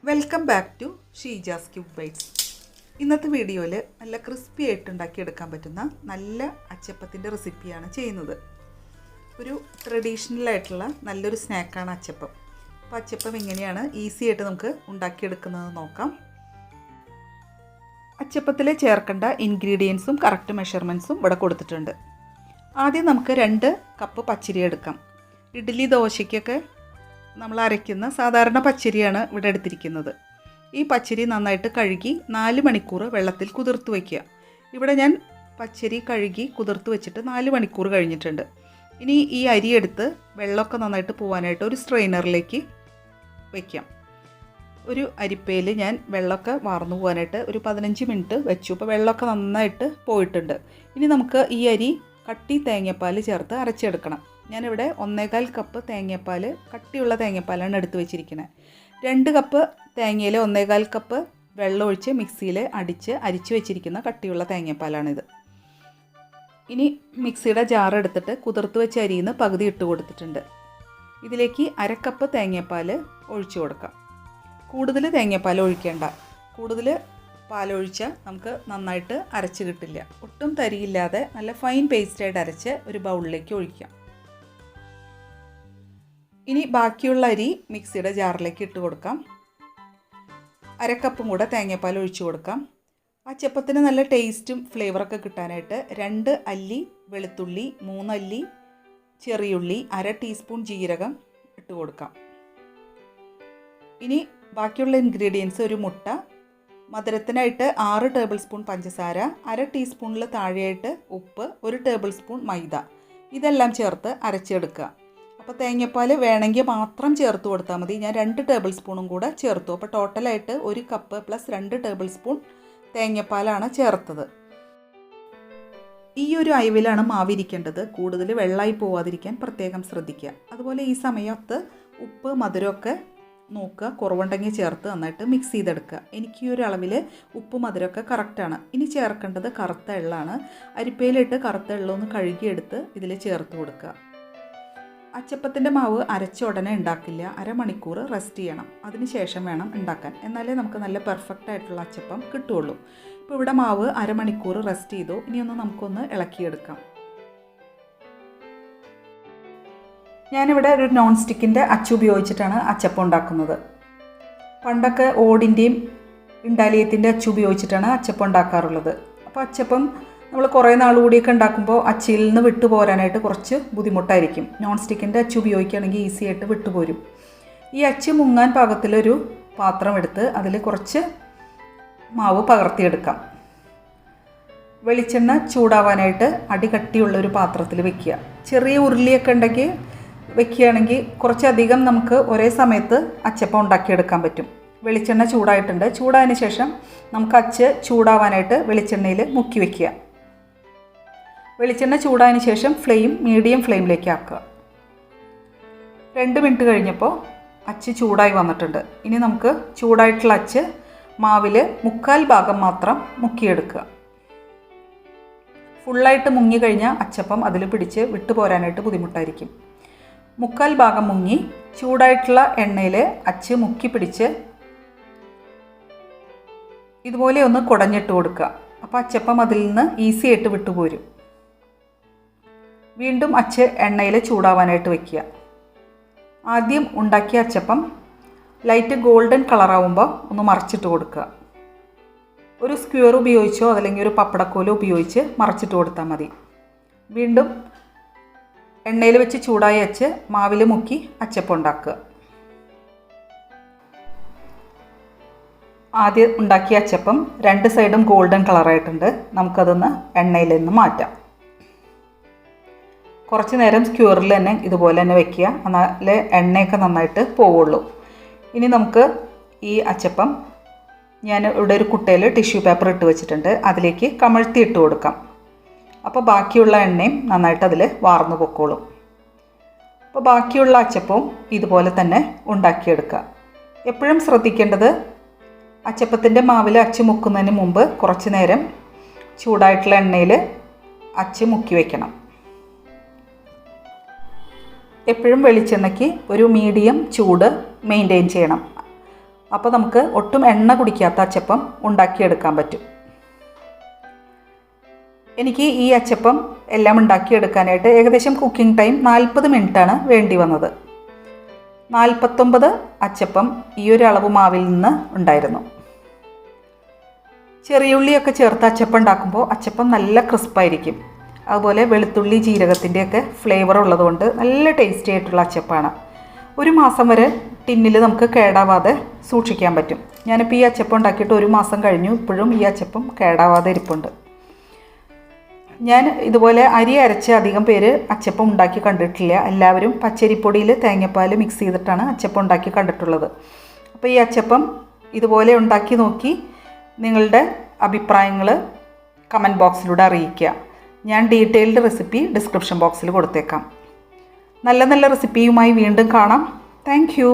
Welcome back to Sheeja's cube bites. ഇന്നത്തെ വീഡിയോയിൽ നല്ല ക്രിസ്പി ആയിട്ട് ഉണ്ടാക്കിയെടുക്കാൻ പറ്റുന്ന നല്ല അച്ചപ്പത്തിൻ്റെ റെസിപ്പിയാണ് ചെയ്യുന്നത്. ഒരു ട്രഡീഷണൽ ആയിട്ടുള്ള നല്ലൊരു സ്നാക്കാണ് അച്ചപ്പം. അപ്പോൾ അച്ചപ്പം എങ്ങനെയാണ് ഈസി ആയിട്ട് നമുക്ക് ഉണ്ടാക്കിയെടുക്കുന്നത് നോക്കാം. അച്ചപ്പത്തിൽ ചേർക്കേണ്ട ഇൻഗ്രീഡിയൻസും കറക്റ്റ് മെഷർമെൻറ്റ്സും ഇവിടെ കൊടുത്തിട്ടുണ്ട്. ആദ്യം നമുക്ക് 2 കപ്പ് പച്ചരി എടുക്കാം. ഇഡ്ഡലി ദോശയ്ക്കൊക്കെ നമ്മൾ അരയ്ക്കുന്ന സാധാരണ പച്ചരിയാണ് ഇവിടെ എടുത്തിരിക്കുന്നത്. ഈ പച്ചരി നന്നായിട്ട് കഴുകി 4 മണിക്കൂർ വെള്ളത്തിൽ കുതിർത്ത് വയ്ക്കുക. ഇവിടെ ഞാൻ പച്ചരി കഴുകി കുതിർത്ത് വെച്ചിട്ട് 4 മണിക്കൂർ കഴിഞ്ഞിട്ടുണ്ട്. ഇനി ഈ അരി എടുത്ത് വെള്ളമൊക്കെ നന്നായിട്ട് പോകാനായിട്ട് ഒരു സ്ട്രെയിനറിലേക്ക് വയ്ക്കാം. ഒരു അരിപ്പയിൽ ഞാൻ വെള്ളമൊക്കെ വാർന്നു പോകാനായിട്ട് ഒരു 15 മിനിറ്റ് വെച്ചു. അപ്പോൾ വെള്ളമൊക്കെ നന്നായിട്ട് പോയിട്ടുണ്ട്. ഇനി നമുക്ക് ഈ അരി കട്ടി തേങ്ങാപ്പാൽ ചേർത്ത് അരച്ചെടുക്കണം. ഞാനിവിടെ 1/4 കപ്പ് തേങ്ങാപ്പാൽ, കട്ടിയുള്ള തേങ്ങാപ്പാലാണ് എടുത്ത് വെച്ചിരിക്കുന്നത്. 2 കപ്പ് തേങ്ങയിൽ 1/4 കപ്പ് വെള്ളം ഒഴിച്ച് മിക്സിയിൽ അരിച്ച് വെച്ചിരിക്കുന്ന കട്ടിയുള്ള തേങ്ങാപ്പാലാണിത്. ഇനി മിക്സിയുടെ ജാർ എടുത്തിട്ട് കുതിർത്ത് വെച്ച അരിയിൽ നിന്ന് പകുതി ഇട്ട് കൊടുത്തിട്ടുണ്ട്. ഇതിലേക്ക് 1/2 കപ്പ് തേങ്ങാപ്പാൽ ഒഴിച്ചു കൊടുക്കാം. കൂടുതൽ തേങ്ങാപ്പാൽ ഒഴിക്കേണ്ട. കൂടുതൽ പാലൊഴിച്ചാൽ നമുക്ക് നന്നായിട്ട് അരച്ച് കിട്ടില്ല. ഒട്ടും തരിയില്ലാതെ നല്ല ഫൈൻ പേസ്റ്റായിട്ട് അരച്ച് ഒരു ബൗളിലേക്ക് ഒഴിക്കാം. ഇനി ബാക്കിയുള്ള അരി മിക്സിയുടെ ജാറിലേക്ക് ഇട്ട് കൊടുക്കാം. 1/2 കപ്പും കൂടെ തേങ്ങാപ്പാൽ ഒഴിച്ചു കൊടുക്കാം. അച്ചപ്പത്തിന് നല്ല ടേസ്റ്റും ഫ്ലേവറൊക്കെ കിട്ടാനായിട്ട് 2 അല്ലി വെളുത്തുള്ളി, 3 അല്ലി ചെറിയുള്ളി, 1/2 ടീസ്പൂൺ ജീരകം ഇട്ട് കൊടുക്കാം. ഇനി ബാക്കിയുള്ള ഇൻഗ്രീഡിയൻസ്: ഒരു മുട്ട, മധുരത്തിനായിട്ട് 6 ടേബിൾ സ്പൂൺ പഞ്ചസാര, 1/2 ടീസ്പൂണിൽ താഴെയായിട്ട് ഉപ്പ്, 1 ടേബിൾ സ്പൂൺ മൈദ, ഇതെല്ലാം ചേർത്ത് അരച്ചെടുക്കുക. അപ്പോൾ തേങ്ങാപ്പാൽ വേണമെങ്കിൽ മാത്രം ചേർത്ത് കൊടുത്താൽ മതി. ഞാൻ 2 ടേബിൾ സ്പൂണും കൂടെ ചേർത്തു. അപ്പോൾ ടോട്ടലായിട്ട് 1 കപ്പ് പ്ലസ് 2 ടേബിൾ സ്പൂൺ തേങ്ങാപ്പാലാണ് ചേർത്തത്. ഈ ഒരു അയവിലാണ് മാവിരിക്കേണ്ടത്. കൂടുതൽ വെള്ളമായി പോവാതിരിക്കാൻ പ്രത്യേകം ശ്രദ്ധിക്കുക. അതുപോലെ ഈ സമയത്ത് ഉപ്പ് മധുരമൊക്കെ നോക്കുക, കുറവുണ്ടെങ്കിൽ ചേർത്ത് നന്നായിട്ട് മിക്സ് ചെയ്തെടുക്കുക. എനിക്ക് ഈ ഒരു അളവിൽ ഉപ്പ് മധുരമൊക്കെ കറക്റ്റാണ്. ഇനി ചേർക്കേണ്ടത് കറുത്ത എള്ളാണ്. അരിപ്പയിലിട്ട് കറുത്ത എള്ളൊന്ന് കഴുകിയെടുത്ത് ഇതിൽ ചേർത്ത് കൊടുക്കുക. അച്ചപ്പത്തിൻ്റെ മാവ് അരച്ച ഉടനെ ഉണ്ടാക്കില്ല. അരമണിക്കൂർ റെസ്റ്റ് ചെയ്യണം. അതിന് ശേഷം വേണം ഉണ്ടാക്കാൻ. എന്നാലേ നമുക്ക് നല്ല പെർഫെക്റ്റ് ആയിട്ടുള്ള അച്ചപ്പം കിട്ടുകയുള്ളൂ. ഇപ്പോൾ ഇവിടെ മാവ് അരമണിക്കൂർ റെസ്റ്റ് ചെയ്തു. ഇനിയൊന്ന് നമുക്കൊന്ന് ഇളക്കിയെടുക്കാം. ഞാനിവിടെ ഒരു നോൺ സ്റ്റിക്കിൻ്റെ അച്ച് ഉപയോഗിച്ചിട്ടാണ് അച്ചപ്പം ഉണ്ടാക്കുന്നത്. പണ്ടൊക്കെ ഓടിൻ്റെയും ഇണ്ടാലിയത്തിൻ്റെ അച്ച് ഉപയോഗിച്ചിട്ടാണ് അച്ചപ്പം ഉണ്ടാക്കാറുള്ളത്. അപ്പോൾ അച്ചപ്പം നമ്മൾ കുറേ നാൾ കൂടിയൊക്കെ ഉണ്ടാക്കുമ്പോൾ അച്ചിൽ നിന്ന് വിട്ടു പോരാനായിട്ട് കുറച്ച് ബുദ്ധിമുട്ടായിരിക്കും. നോൺ സ്റ്റിക്കിൻ്റെ അച്ച് ഉപയോഗിക്കുകയാണെങ്കിൽ ഈസി ആയിട്ട് വിട്ടുപോരും. ഈ അച്ച് മുങ്ങാൻ പാകത്തിലൊരു പാത്രം എടുത്ത് അതിൽ കുറച്ച് മാവ് പകർത്തിയെടുക്കാം. വെളിച്ചെണ്ണ ചൂടാവാനായിട്ട് അടികട്ടിയുള്ളൊരു പാത്രത്തിൽ വെക്കുക. ചെറിയ ഉരുളിയൊക്കെ ഉണ്ടെങ്കിൽ വെക്കുകയാണെങ്കിൽ കുറച്ചധികം നമുക്ക് ഒരേ സമയത്ത് അച്ചപ്പം ഉണ്ടാക്കിയെടുക്കാൻ പറ്റും. വെളിച്ചെണ്ണ ചൂടായിട്ടുണ്ട്. ചൂടായതിന് ശേഷം നമുക്ക് അച്ച് ചൂടാവാനായിട്ട് വെളിച്ചെണ്ണയിൽ മുക്കി വയ്ക്കുക. വെളിച്ചെണ്ണ ചൂടായതിന് ശേഷം ഫ്ലെയിം മീഡിയം ഫ്ലെയിമിലേക്ക് ആക്കുക. 2 മിനിറ്റ് കഴിഞ്ഞപ്പോൾ അച്ച് ചൂടായി വന്നിട്ടുണ്ട്. ഇനി നമുക്ക് ചൂടായിട്ടുള്ള അച്ച് മാവിൽ 1/4 ഭാഗം മാത്രം മുക്കിയെടുക്കുക. ഫുള്ളായിട്ട് മുങ്ങിക്കഴിഞ്ഞാൽ അച്ചപ്പം അതിൽ പിടിച്ച് വിട്ടു പോരാനായിട്ട് ബുദ്ധിമുട്ടായിരിക്കും. 1/4 ഭാഗം മുങ്ങി ചൂടായിട്ടുള്ള എണ്ണയിൽ അച്ച് മുക്കി പിടിച്ച് ഇതുപോലെ ഒന്ന് കുടഞ്ഞിട്ട് കൊടുക്കുക. അപ്പോൾ അച്ചപ്പം അതിൽ നിന്ന് ഈസി ആയിട്ട് വിട്ടുപോരും. വീണ്ടും അച്ച് എണ്ണയിൽ ചൂടാവാനായിട്ട് വയ്ക്കുക. ആദ്യം ഉണ്ടാക്കിയ അച്ചപ്പം ലൈറ്റ് ഗോൾഡൻ കളറാവുമ്പോൾ ഒന്ന് മറിച്ചിട്ട് കൊടുക്കുക. ഒരു സ്ക്വയർ ഉപയോഗിച്ചോ അതല്ലെങ്കിൽ ഒരു പപ്പടക്കോലോ ഉപയോഗിച്ച് മറിച്ചിട്ട് കൊടുത്താൽ മതി. വീണ്ടും എണ്ണയിൽ വെച്ച് ചൂടായ അച്ച് മാവിൽ മുക്കി അച്ചപ്പം ഉണ്ടാക്കുക. ആദ്യം ഉണ്ടാക്കിയ അച്ചപ്പം 2 സൈഡും ഗോൾഡൻ കളറായിട്ടുണ്ട്. നമുക്കതൊന്ന് എണ്ണയിൽ നിന്ന് മാറ്റാം. കുറച്ച് നേരം സ്ക്യൂറിൽ തന്നെ ഇതുപോലെ തന്നെ വെക്കുക. എന്നാലേ എണ്ണയൊക്കെ നന്നായിട്ട് പോവുള്ളൂ. ഇനി നമുക്ക് ഈ അച്ചപ്പം ഞാൻ ഇവിടെ ഒരു കുട്ടയിൽ ടിഷ്യൂ പേപ്പർ ഇട്ട് വെച്ചിട്ടുണ്ട്. അതിലേക്ക് കമഴ്ത്തി ഇട്ട് കൊടുക്കാം. അപ്പോൾ ബാക്കിയുള്ള എണ്ണയും നന്നായിട്ട് അതിൽ വാർന്നു പൊക്കോളും. അപ്പോൾ ബാക്കിയുള്ള അച്ചപ്പവും ഇതുപോലെ തന്നെ ഉണ്ടാക്കിയെടുക്കുക. എപ്പോഴും ശ്രദ്ധിക്കേണ്ടത് അച്ചപ്പത്തിൻ്റെ മാവിൽ അച്ച് മുക്കുന്നതിന് മുമ്പ് കുറച്ച് നേരം ചൂടായിട്ടുള്ള എണ്ണയിൽ അച്ച് മുക്കി വയ്ക്കണം. എപ്പോഴും വെളിച്ചെണ്ണയ്ക്ക് ഒരു മീഡിയം ചൂട് മെയിൻറ്റെയിൻ ചെയ്യണം. അപ്പോൾ നമുക്ക് ഒട്ടും എണ്ണ കുടിക്കാത്ത അച്ചപ്പം ഉണ്ടാക്കിയെടുക്കാൻ പറ്റും. എനിക്ക് ഈ അച്ചപ്പം എല്ലാം ഉണ്ടാക്കിയെടുക്കാനായിട്ട് ഏകദേശം കുക്കിംഗ് ടൈം 40 മിനിറ്റാണ് വേണ്ടി വന്നത്. 49 അച്ചപ്പം ഈ ഒരു അളവ് മാവിൽ നിന്ന് ഉണ്ടായിരുന്നു. ചെറിയ ഉള്ളിയൊക്കെ ചേർത്ത് അച്ചപ്പം ഉണ്ടാക്കുമ്പോൾ അച്ചപ്പം നല്ല ക്രിസ്പായിരിക്കും. അതുപോലെ വെളുത്തുള്ളി ജീരകത്തിൻ്റെയൊക്കെ ഫ്ലേവർ ഉള്ളതുകൊണ്ട് നല്ല ടേസ്റ്റി ആയിട്ടുള്ള അച്ചപ്പമാണ്. 1 മാസം വരെ ടിന്നിൽ നമുക്ക് കേടാവാതെ സൂക്ഷിക്കാൻ പറ്റും. ഞാനിപ്പോൾ ഈ അച്ചപ്പം ഉണ്ടാക്കിയിട്ട് 1 മാസം കഴിഞ്ഞു. ഇപ്പോഴും ഈ അച്ചപ്പം കേടാവാതെ ഇരിപ്പുണ്ട്. ഞാൻ ഇതുപോലെ അരി അരച്ച് അധികം പേര് അച്ചപ്പം ഉണ്ടാക്കി കണ്ടിട്ടില്ല. എല്ലാവരും പച്ചരിപ്പൊടിയിൽ തേങ്ങാപ്പാൽ മിക്സ് ചെയ്തിട്ടാണ് അച്ചപ്പം ഉണ്ടാക്കി കണ്ടിട്ടുള്ളത്. അപ്പോൾ ഈ അച്ചപ്പം ഇതുപോലെ ഉണ്ടാക്കി നോക്കി നിങ്ങളുടെ അഭിപ്രായങ്ങൾ കമൻറ്റ് ബോക്സിലൂടെ അറിയിക്കുക. ഞാൻ ഡീറ്റെയിൽഡ് റെസിപ്പി ഡിസ്ക്രിപ്ഷൻ ബോക്സിൽ കൊടുത്തേക്കാം. നല്ല നല്ല റെസിപ്പിയുമായി വീണ്ടും കാണാം. Thank you.